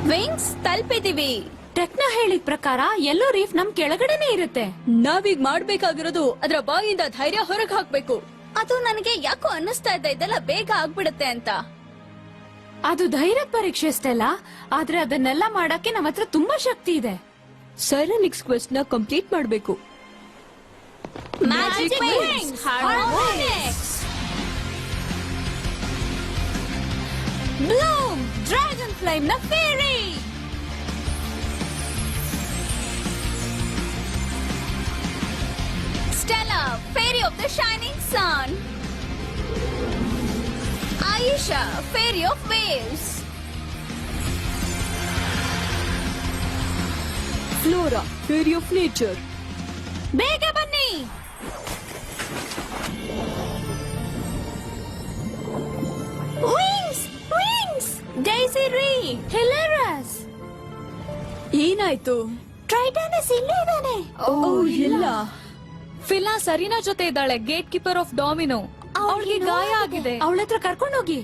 Wings ತಲುಪಿದೀವಿ. ಟೆಕ್ನ ಹೇಳಿದ ಪ್ರಕಾರ ಎಲ್ಲೋ reef ನಮ್ ಕೆಳಗಡೆನೆ ಇರುತ್ತೆ. ನಾವೀಗ ಮಾಡ್ಬೇಕಾಗಿರೋದು ಅದ್ರ ಬಾಯಿಂದ ಧೈರ್ಯ ಹೊರಗ್ ಹಾಕ್ಬೇಕು. ಅದು ನನಗೆ ಯಾಕೋ ಅನ್ನಿಸ್ತಾ ಇದೆ ಇದೆಲ್ಲ ಬೇಗ ಆಗ್ಬಿಡುತ್ತೆ ಅಂತ. ಅದು ಧೈರ್ಯದ ಪರೀಕ್ಷೆ ಅಷ್ಟಲ್ಲ, ಆದ್ರೆ ಅದನ್ನೆಲ್ಲ ಮಾಡಕ್ಕೆ ನಮ್ಮ ಹತ್ರ ತುಂಬಾ ಶಕ್ತಿ ಇದೆ. ಸೈರನಿಕ್ಸ್ ಕ್ವೆಸ್ಟ್ ನ ಕಂಪ್ಲೀಟ್ ಮಾಡ್ಬೇಕು. Magic wings Harmonix Bloom dragon flame ನ fairy. Stella fairy of the shining sun. Aisha fairy of waves. Flora fairy of nature. ಬೇಗ ಬನ್ನಿ. ವಿಂಗ್ಸ್ ವಿಂಗ್ಸ್ ಡೈಸಿ ರೀ ಹಿಲರಸ್. ಏನಾಯ್ತು? ಟ್ರೈಟಾನಸ್ ಇಲ್ಲೇ ಇದ್ದಾನೆ. ಓ ಇಲ್ಲ. ಫಿಲಾ ಸರಿನಾ ಜೊತೆ ಇದ್ದಾಳೆ, ಗೇಟ್ ಕೀಪರ್ ಆಫ್ ಡಾಮಿನೋ. ಅವಳಿಗೆ ಗಾಯ ಆಗಿದೆ. ಅವಳ ಹತ್ರ ಕರ್ಕೊಂಡೋಗಿ.